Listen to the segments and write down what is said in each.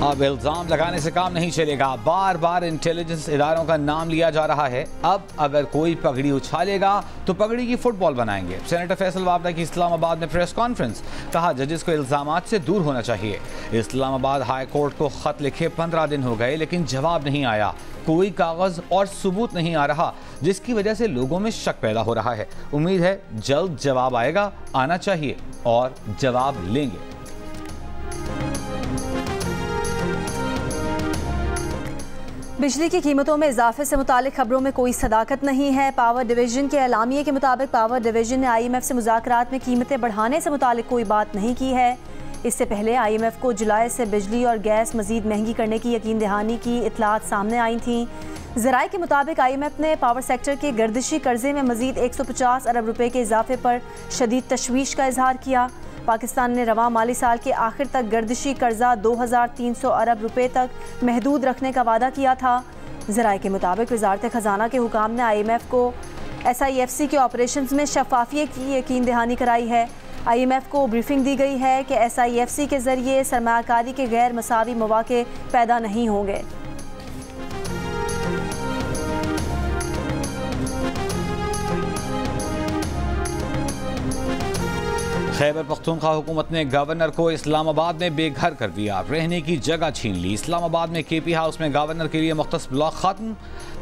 अब इल्जाम लगाने से काम नहीं चलेगा। बार बार इंटेलिजेंस इदारों का नाम लिया जा रहा है। अब अगर कोई पगड़ी उछालेगा तो पगड़ी की फुटबॉल बनाएंगे। सेनेटर फैसल वावडा की इस्लामाबाद में प्रेस कॉन्फ्रेंस। कहा जजेस को इल्जामात से दूर होना चाहिए। इस्लामाबाद हाई कोर्ट को खत लिखे 15 दिन हो गए लेकिन जवाब नहीं आया। कोई कागज और सबूत नहीं आ रहा, जिसकी वजह से लोगों में शक पैदा हो रहा है। उम्मीद है जल्द जवाब आएगा, आना चाहिए और जवाब लेंगे। बिजली की कीमतों में इजाफे से मुतालिक खबरों में कोई सदाकत नहीं है। पावर डिवीजन के एलामिये के मुताबिक पावर डिवीजन ने IMF से मुज़ाकरात में कीमतें बढ़ाने से मुतालिक कोई बात नहीं की है। इससे पहले IMF को जुलाई से बिजली और गैस मजीद महंगी करने की यकीन दहानी की इतलात सामने आई थी। ज़राए के मुताबिक IMF ने पावर सेक्टर के गर्दिशी कर्जे में मजीद 150 अरब रुपए के इजाफे पर शदीद तशवीश का इजहार किया। पाकिस्तान ने रवां माली साल के आखिर तक गर्दिशी कर्जा 2300 अरब रुपए तक महदूद रखने का वादा किया था। ज़राए के मुताबिक वजारत ख़जाना के हुकाम ने IMF को SIFC के ऑपरेशंस में शफाफियत की यकीन दहानी कराई है। IMF को ब्रीफिंग दी गई है कि SIFC के ज़रिए सरमायाकारी के गैर मसावी मौक़े पैदा नहीं होंगे। खैबर पख्तूनख्वा हुकूमत ने गवर्नर को इस्लामाबाद में बेघर कर दिया, रहने की जगह छीन ली। इस्लामाबाद में KP हाउस में गवर्नर के लिए मुख्तस ब्लॉक खत्म।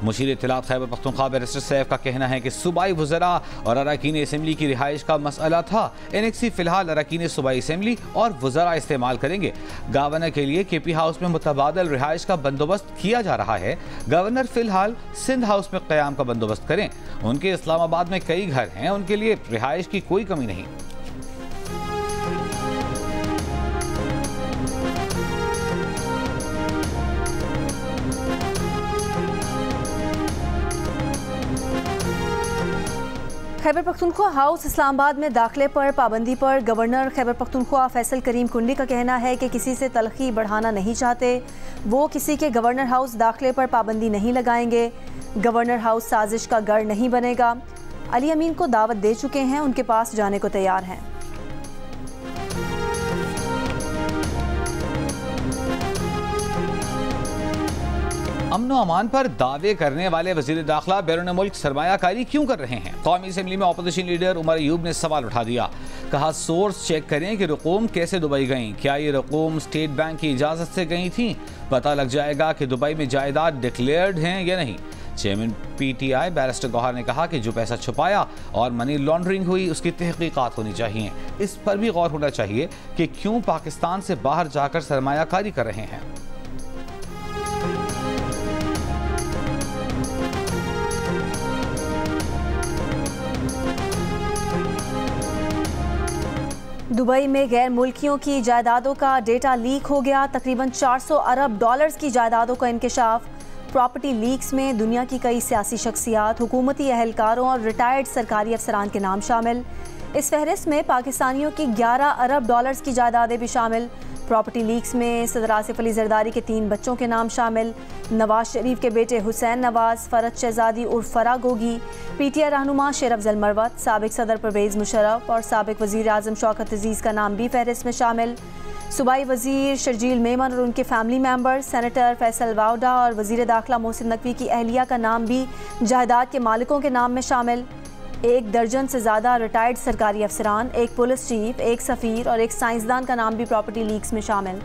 मुशीर इत्तलात खैबर पख्तूनख्वा बैरिस्टर सैफ का कहना है कि सूबाई वज़रा और अरकान असम्बली की रिहाइश का मसला था। NXC फिलहाल अरकान सूबाई असम्बली और वज़रा इस्तेमाल करेंगे। गवर्नर के लिए KP हाउस में मुतबादल रिहाइश का बंदोबस्त किया जा रहा है। गवर्नर फिलहाल सिंध हाउस में क़याम का बंदोबस्त करें। उनके इस्लामाबाद में कई घर हैं, उनके लिए रिहाइश की कोई कमी नहीं। खैबर पख्तूनख्वा हाउस इस्लामाबाद में दाखिले पर पाबंदी पर गवर्नर खैबर पख्तूनख्वा फैसल करीम कुंडी का कहना है कि किसी से तलखी बढ़ाना नहीं चाहते। वो किसी के गवर्नर हाउस दाखिले पर पाबंदी नहीं लगाएंगे। गवर्नर हाउस साजिश का गढ़ नहीं बनेगा। अली अमीन को दावत दे चुके हैं, उनके पास जाने को तैयार हैं। अमन अमान पर दावे करने वाले वज़ीर दाखिला बैरून मुल्क सरमायाकारी क्यों कर रहे हैं? कौमी असम्बली में अपोजिशन लीडर उमर अयूब ने सवाल उठा दिया। कहा सोर्स चेक करें कि रकूम कैसे दुबई गई। क्या ये रकूम स्टेट बैंक की इजाज़त से गई थी? पता लग जाएगा कि दुबई में जायदाद डिक्लेयर्ड हैं या नहीं। चेयरमैन PTI बैरिस्टर गौहर ने कहा कि जो पैसा छुपाया और मनी लॉन्ड्रिंग हुई उसकी तहकीकात होनी चाहिए। इस पर भी गौर होना चाहिए कि क्यों पाकिस्तान से बाहर जाकर सरमायाकारी कर रहे हैं। दुबई में गैर मुल्कियों की जायदादों का डेटा लीक हो गया। तकरीबन 400 अरब डॉलर्स की जायदादों का इंकशाफ। प्रॉपर्टी लीक्स में दुनिया की कई सियासी शख्सियात, हुकूमती अहलकारों और रिटायर्ड सरकारी अफसरान के नाम शामिल। इस फहरिस्त में पाकिस्तानियों की 11 अरब डॉलर्स की जायदादें भी शामिल। प्रॉपर्टी लीक्स में सदर आसिफ अली जरदारी के 3 बच्चों के नाम शामिल। नवाज शरीफ के बेटे हुसैन नवाज, फरत शहजादी उर्फ फरा गोगी, PTI रहनुमा शेर अफजल मरवत, साबिक सदर परवेज़ मुशर्रफ और साबिक वज़ीर आज़म शौकत अजीज़ का नाम भी फहरिस्त में शामिल। सूबाई वज़ीर शर्जील मेमन और उनके family member, senator Faisal Vawda और वज़ीर दाखिला मोहसिन नकवी की अहलिया का नाम भी जायदाद के मालिकों के नाम में शामिल। 1 दर्जन से ज़्यादा रिटायर्ड सरकारी अफसरान, 1 पुलिस चीफ, 1 सफ़ीर और 1 साइंसदान का नाम भी प्रॉपर्टी लीक्स में शामिल।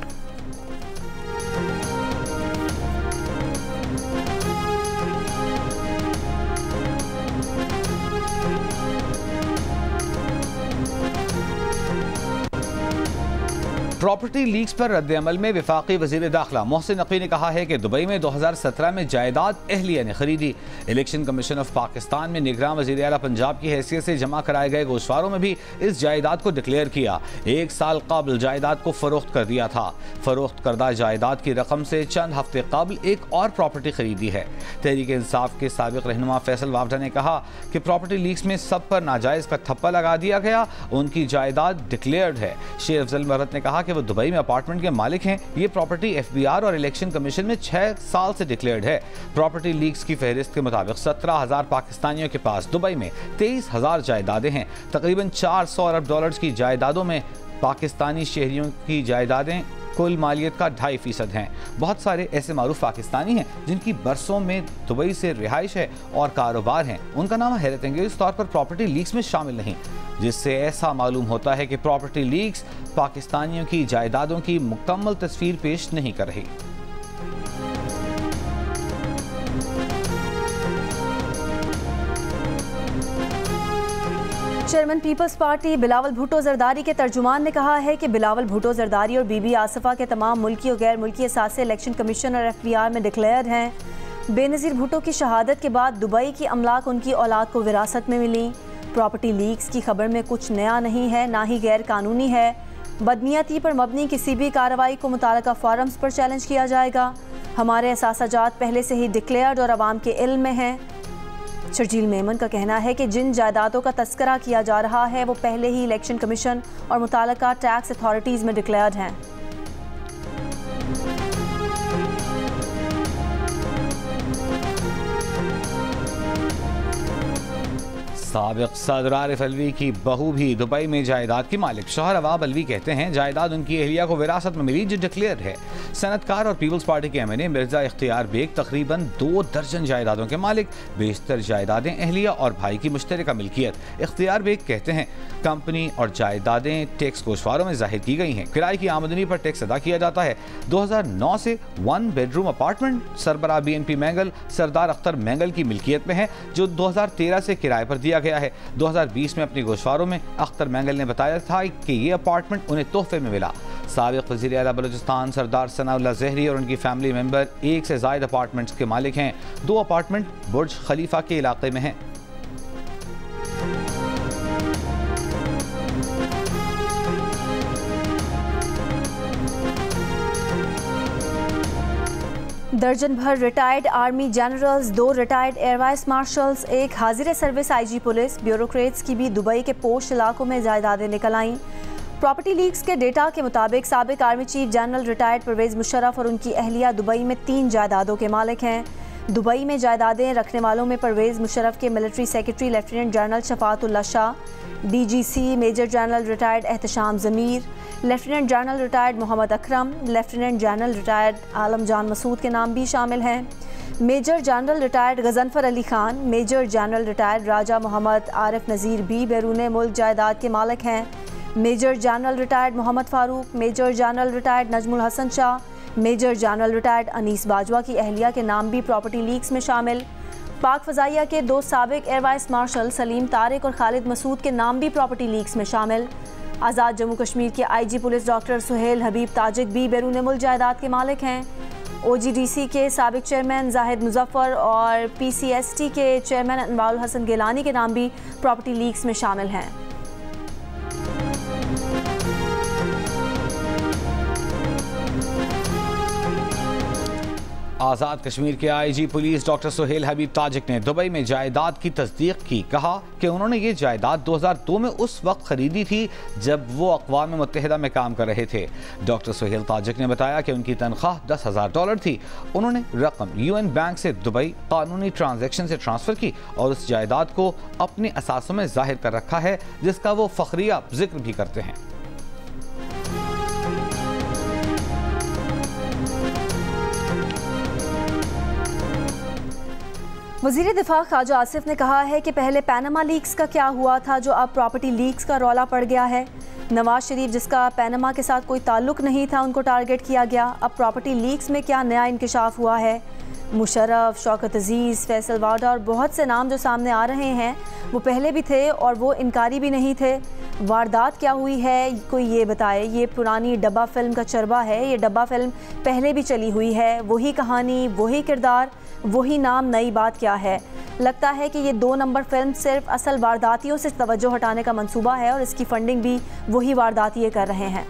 प्रॉपर्टी लीक्स पर रद्द-ए-अमल में वफाकी वज़ीर दाखिला मोहसिन नकवी ने कहा है कि दुबई में 2017 में जायदाद अहलिया ने खरीदी। इलेक्शन कमीशन ऑफ पाकिस्तान में निगरान वज़ीर आला पंजाब की हैसियत से जमा कराए गए गोशवारों में भी इस जायदाद को डिक्लेयर किया। 1 साल कबल जायदाद को फरोख्त कर दिया था। फरोख्त करदा जायदाद की रकम से चंद हफ्ते कबल एक और प्रॉपर्टी खरीदी है। तहरीक इंसाफ के साबिक रहनुमा फैसल वावडा ने कहा कि प्रॉपर्टी लीक्स में सब पर नाजायज़ का थप्पा लगा दिया गया, उनकी जायदाद डिक्लेयर्ड है। शेर अफजल मरवत ने कहा कि वो दुबई में अपार्टमेंट के मालिक हैं। ये प्रॉपर्टी FBR और इलेक्शन कमीशन में 6 साल से डिक्लेयर्ड है। प्रॉपर्टी लीक्स की फहरिस्त के मुताबिक 17,000 पाकिस्तानियों के पास दुबई में 23,000 जायदादें हैं। तकरीबन 400 अरब डॉलर्स की जायदादों में पाकिस्तानी शहरियों की जायदादें कुल मालियत का 2.5% हैं। बहुत सारे ऐसे मारूफ पाकिस्तानी हैं जिनकी बरसों में दुबई से रिहाइश है और कारोबार हैं। उनका नाम हैरत अंगेज तौर पर प्रॉपर्टी लीक्स में शामिल नहीं, जिससे ऐसा मालूम होता है कि प्रॉपर्टी लीक्स पाकिस्तानियों की जायदादों की मुकम्मल तस्वीर पेश नहीं कर रही। Chairman peoples party Bilawal Bhutto Zardari के तर्जुमान ने कहा है कि बिलावल भुट्टो जरदारी और बीबी आसिफा के तमाम मुल्की और गैर मुल्की असासे इलेक्शन कमीशन और FBR में डिक्लेयर्ड हैं। बेनज़ीर भुट्टो की शहादत के बाद दुबई की अमलाक उनकी औलाद को विरासत में मिली। प्रॉपर्टी लीक्स की खबर में कुछ नया नहीं है, ना ही गैर कानूनी है। बदनीयती पर मबनी किसी भी कार्रवाई को मुताल्लिका फोरम्स पर चैलेंज किया जाएगा। हमारे असासाजात पहले से ही डिक्लेयर्ड और अवाम के इल्म में हैं। शर्जील मेमन का कहना है कि जिन जायदादों का तस्करा किया जा रहा है वो पहले ही इलेक्शन कमीशन और मुताल्लिका टैक्स अथॉरिटीज़ में डिक्लेयर्ड हैं। साबिक सदर आरिफ अलवी की बहू भी दुबई में जायदाद की मालिक। शौहर अवाब अलवी कहते हैं जायदाद उनकी अहलिया को विरासत में मिली जो डिक्लेयर है। सनतकार और पीपल्स पार्टी के MNA मिर्जा इख्तियार बेग तकरीबन 2 दर्जन जायदादों के मालिक। बेशतर जायदादें अहलिया और भाई की मुश्तरका मिल्कियत। इख्तियार बेग कहते हैं कंपनी और जायदादें टैक्स गोशवारों में जाहिर की गई हैं। किराए की आमदनी पर टैक्स अदा किया जाता है। 2009 से 1 बेडरूम अपार्टमेंट सरबराह BNP मैंगल सरदार अख्तर मैंगल की मिल्कियत में है जो 2013 से किराए पर दिया गया है। 2020 में अपनी गोशवारों में अख्तर मैंगल ने बताया था कि ये अपार्टमेंट उन्हें तोहफे में मिला। साबिक वज़ीर आला बलूचिस्तान सरदार सनाउल्लाह ज़हरी और उनकी फैमिली मेंबर 1 से ज़ायद अपार्टमेंट्स के मालिक हैं। 2 अपार्टमेंट बुर्ज खलीफा के इलाके में हैं। दर्जन भर retired army generals, 2 retired air vice marshals, 1 हाजिर सर्विस IG पुलिस, ब्यूरोक्रेट्स की भी दुबई के पोश इलाकों में जायदादें निकल आईं। प्रॉपर्टी लीक्स के डेटा के मुताबिक साबिक army chief general retired Pervez Musharraf और उनकी अहलिया दुबई में 3 जायदादों के मालिक हैं। दुबई में जायदादें रखने वालों में परवेज़ मुशर्रफ के military secretary lieutenant general Shafatullah Shah, DGC major general retired Ehtesham Zameer, lieutenant general retired Mohammad Akram, lieutenant general retired Alam Jan Masood के नाम भी शामिल हैं। Major general retired Ghazanfar Ali Khan, major general retired Raja Mohammad Arif Nazir भी बैरून मुल्क जायदाद के मालिक हैं। Major general retired Mohammad Farooq, major general retired Najmul Hasan Shah, major general retired Anees Bajwa की अहलिया के नाम भी प्रॉपर्टी लीक्स में शामिल। पाक फ़ज़ाइया के 2 साबिक air vice marshal Salim Tariq और खालिद मसूद के नाम भी प्रॉपर्टी लीक्स में शामिल। आज़ाद जम्मू कश्मीर के IG पुलिस डॉक्टर सुहेल हबीब ताजिक भी बैरून मुल्क जायदाद के मालिक हैं। OGDC के साबिक चेयरमैन जाहिद मुजफ्फर और PCST के चेयरमैन अनवारुल हसन गिलानी के नाम भी प्रॉपर्टी लीक्स में शामिल हैं। आज़ाद कश्मीर के IG पुलिस डॉक्टर सुहेल हबीब ताजिक ने दुबई में जायदाद की तस्दीक की। कहा कि उन्होंने ये जायदाद 2002 में उस वक्त खरीदी थी जब वो अक़वाम मुत्तहिदा में काम कर रहे थे। डॉक्टर सुहेल ताजिक ने बताया कि उनकी तनख्वाह $10,000 थी। उन्होंने रकम UN बैंक से दुबई कानूनी ट्रांजैक्शन से ट्रांसफ़र की और उस जायदाद को अपने असासों में जाहिर कर रखा है जिसका वो फ़ख्रिया जिक्र भी करते हैं। वज़ीर दिफा ख्वाजा आसिफ ने कहा है कि पहले पैनामा लीक्स का क्या हुआ था जो अब प्रॉपर्टी लीक्स का रौला पड़ गया है। नवाज शरीफ जिसका पैनामा के साथ कोई ताल्लुक नहीं था उनको टारगेट किया गया। अब प्रॉपर्टी लीक्स में क्या नया इंकशाफ हुआ है। मुशर्रफ, शौकत अजीज़, फैसल वाडा और बहुत से नाम जो सामने आ रहे हैं वो पहले भी थे और वो इनकारी भी नहीं थे। वारदात क्या हुई है कोई ये बताए। ये पुरानी डब्बा फिल्म का चरबा है। ये डब्बा फिल्म पहले भी चली हुई है, वही कहानी, वही किरदार, वही नाम, नई बात क्या है। लगता है कि ये 2 नंबर फिल्म सिर्फ असल वारदातियों से तवज्जो हटाने का मंसूबा है और इसकी फंडिंग भी वही वारदातिये कर रहे हैं।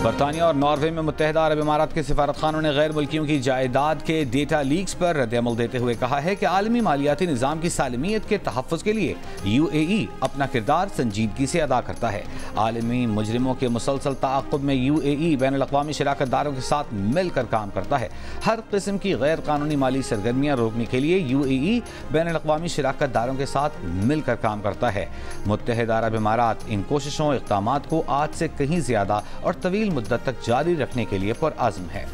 बरतानिया और नॉर्वे में मुत्तहिदा अरब इमारात के सिफारतखानों ने गैर मुल्कियों की जायदाद के डेटा लीक्स पर रद्द-ए-अमल देते हुए कहा है कि आलमी मालियाती निज़ाम की सालमियत के तहफ़्फ़ुज़ के लिए UAE अपना किरदार संजीदगी से अदा करता है। आलमी मुजरिमों के मुसलसल ताक़ुब में UAE बैनुल-अक़वामी शराकतदारों के साथ मिलकर काम करता है। हर किस्म की गैर कानूनी माली सरगर्मियाँ रोकने के लिए UAE बैनुल-अक़वामी शराकतदारों के साथ मिलकर काम करता है। मुत्तहिदा अरब इमारात इन कोशिशों इक़दामात को आज से कहीं ज़्यादा और तवील मुद्दत तक जारी रखने के लिए पुरअज़्म है।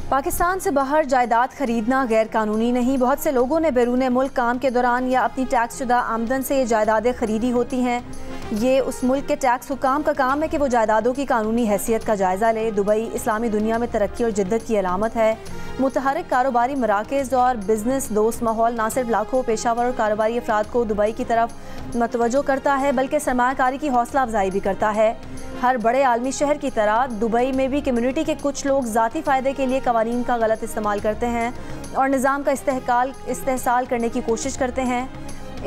पाकिस्तान से बाहर जायदाद खरीदना गैर कानूनी नहीं। बहुत से लोगों ने बैरून मुल्क काम के दौरान या अपनी टैक्स शुदा आमदन से ये जायदादें खरीदी होती हैं। ये उस मुल्क के टैक्स हुकाम का काम है कि वो जायदादों की कानूनी हैसियत का जायज़ा ले। दुबई इस्लामी दुनिया में तरक्की और जिद्दत की अलामत है। मुतहरिक कारोबारी मराकज़ और बिजनेस दोस्त माहौल ना सिर्फ लाखों पेशावर और कारोबारी अफराद को दुबई की तरफ मतवज्जो करता है बल्कि सरमायाकारी की हौसला अफजाई भी करता है। हर बड़े आलमी शहर की तरह दुबई में भी कम्युनिटी के कुछ लोग ज़ाती फ़ायदे के लिए कवानीन का गलत इस्तेमाल करते हैं और निज़ाम का इस्तेहसाल करने की कोशिश करते हैं।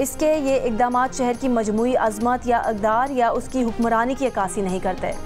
इसके ये इक़दामात शहर की मजमूई अज़मत या इक़दार या उसकी हुक्मरानी की अक्कासी नहीं करते।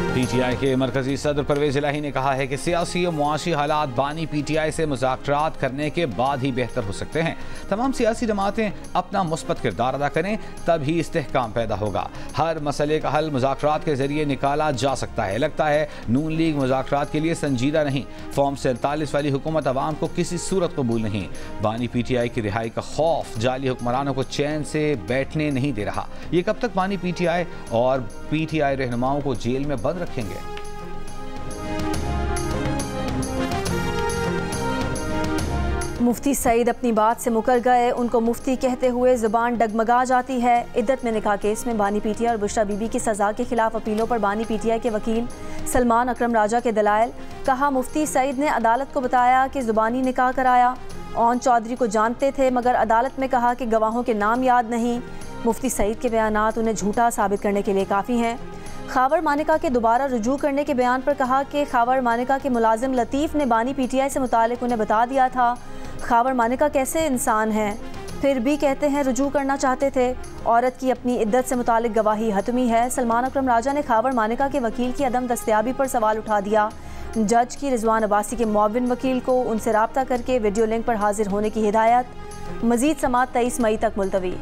PTI के मरकजी सदर परवेज़ इलाही ने कहा है कि सियासी और मुआशी हालात बानी PTI से मुज़ाकरात करने के बाद ही बेहतर हो सकते हैं। तमाम सियासी जमातें अपना मुस्बत किरदार अदा करें तब ही इस्तेहकाम पैदा होगा। हर मसले का हल मुज़ाकरात के जरिए निकाला जा सकता है। लगता है नून लीग मुज़ाकरात के लिए संजीदा नहीं। फॉर्म 47 वाली हुकूमत अवाम को किसी सूरत कबूल नहीं। बानी PTI की रिहाई का खौफ जाली हुक्मरानों को चैन से बैठने नहीं दे रहा। ये कब तक बानी PTI और PTI रहनुमाओं को जेल में बंद रखेंगे? मुफ्ती सईद अपनी बात से मुकर गए। उनको मुफ्ती कहते हुए ज़ुबान डगमगा जाती है। इद्दत में निकाह केस में बानी PTI और बुशरा बीबी की सज़ा के खिलाफ अपीलों पर बानी PTI के वकील सलमान अकरम राजा के दलाइल। कहा, मुफ्ती सईद ने अदालत को बताया कि ज़ुबानी निकाह कराया। ओन चौधरी को जानते थे मगर अदालत में कहा कि गवाहों के नाम याद नहीं। मुफ्ती सईद के बयानात उन्हें झूठा साबित करने के लिए काफ़ी हैं। खावर मानिका के दोबारा रुजू करने के बयान पर कहा कि खावर मानिका के मुलाजिम लतीफ़ ने बानी PTI से मुतालिक उन्हें बता दिया था। खावर मानिका कैसे इंसान हैं, फिर भी कहते हैं रुजू करना चाहते थे। औरत की अपनी इद्दत से मुतालिक गवाही हतमी है। सलमान अकरम राजा ने खावर मानिका के वकील की अदम दस्तयाबी पर सवाल उठा दिया। जज की रिजवान अब्बासी के मुआविन वकील को उनसे रब्ता करके वीडियो लिंक पर हाजिर होने की हिदायत। मजीद समाअत 23 मई तक मुलतवी।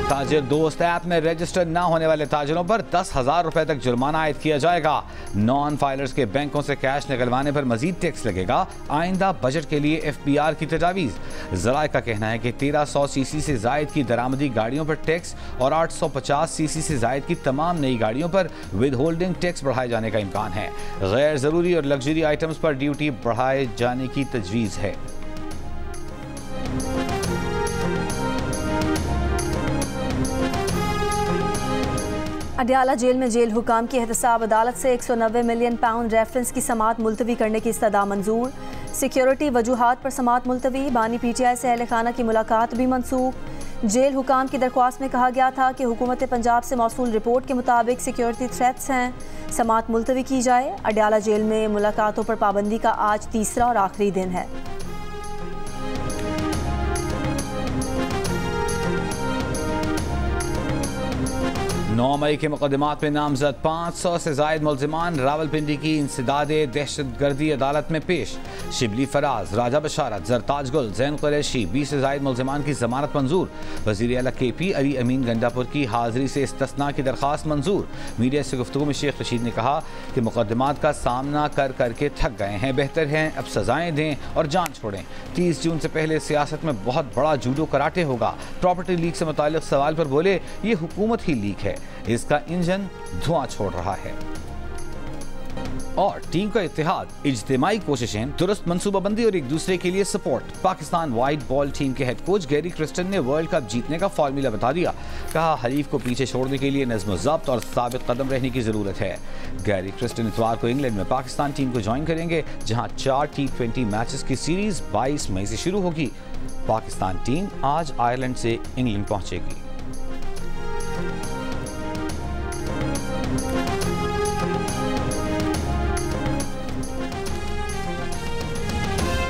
ताजिर दोस्त ऐप में रजिस्टर न होने वाले ताजिरों पर 10,000 रुपए तक जुर्माना आयद किया जाएगा। नॉन फाइलर्स के बैंकों से कैश निकलवाने पर मजीद टैक्स लगेगा। आइंदा बजट के लिए FBR की तजावीज़। ज़राए का कहना है कि 1300 सीसी से जायद की दरामदी गाड़ियों पर टैक्स और 850 सीसी से जायद की तमाम नई गाड़ियों पर विद होल्डिंग टैक्स बढ़ाए जाने का इम्कान है। गैर ज़रूरी और लग्जरी आइटम्स पर ड्यूटी बढ़ाए जाने की तजवीज़ है। अडयाला जेल में जेल हुकाम की एहतसाब अदालत से 190 मिलियन पाउंड रेफरेंस की समाअत मुलतवी करने की इस्तदा मंजूर। सिक्योरिटी वजूहात पर समाअत मुलतवी। बानी PTI से अहले खाना की मुलाकात भी मनसूख। जेल हुकाम की दरख्वास्त में कहा गया था कि हुकूमत पंजाब से मौसूल रिपोर्ट के मुताबिक सिक्योरिटी थ्रेट्स हैं, समाअत मुलतवी की जाए। अडयाला जेल में मुलाकातों पर पाबंदी का आज तीसरा और आखिरी दिन है। 9 मई के मुकदमात में नामजद 500 से जायद मुल्जिमान रावलपिंडी की इंसदादे दहशतगर्दी अदालत में पेश। शिबली फराज, राजा बशारत, जरताज गुल, जैन कुरैशी 20 से जायद मुल्जिमान की जमानत मंजूर। वज़ीर आला KP अली अमीन गंडापुर की हाजिरी से इस्तिस्ना की दरख्वास्त मंजूर। मीडिया से गुफ्तगू में शेख रशीद ने कहा कि मुकदमात का सामना कर करके थक गए हैं, बेहतर है अब सजाएं दें और जान छोड़ें। 30 जून से पहले सियासत में बहुत बड़ा जूडो कराटे होगा। प्रॉपर्टी लीक से मुताल्लिक सवाल पर बोले, ये हुकूमत ही लीक है, इसका इंजन धुआं छोड़ रहा है। और टीम का इत्तेहाद, इज्तिमाई कोशिशें, दुरुस्त मनसूबाबंदी और एक दूसरे के लिए support. Pakistan white ball team के हेड कोच गैरी क्रिस्टन ने वर्ल्ड कप जीतने का फॉर्मूला बता दिया। कहा, हरीफ को पीछे छोड़ने के लिए नज़्म ज़ब्त और साबित कदम रहने की जरूरत है। गैरी क्रिस्टन इतवार को इंग्लैंड में पाकिस्तान टीम को ज्वाइन करेंगे, जहां 4 T20 मैचेस की सीरीज 22 मई से शुरू होगी। पाकिस्तान टीम आज आयरलैंड से इंग्लैंड पहुंचेगी।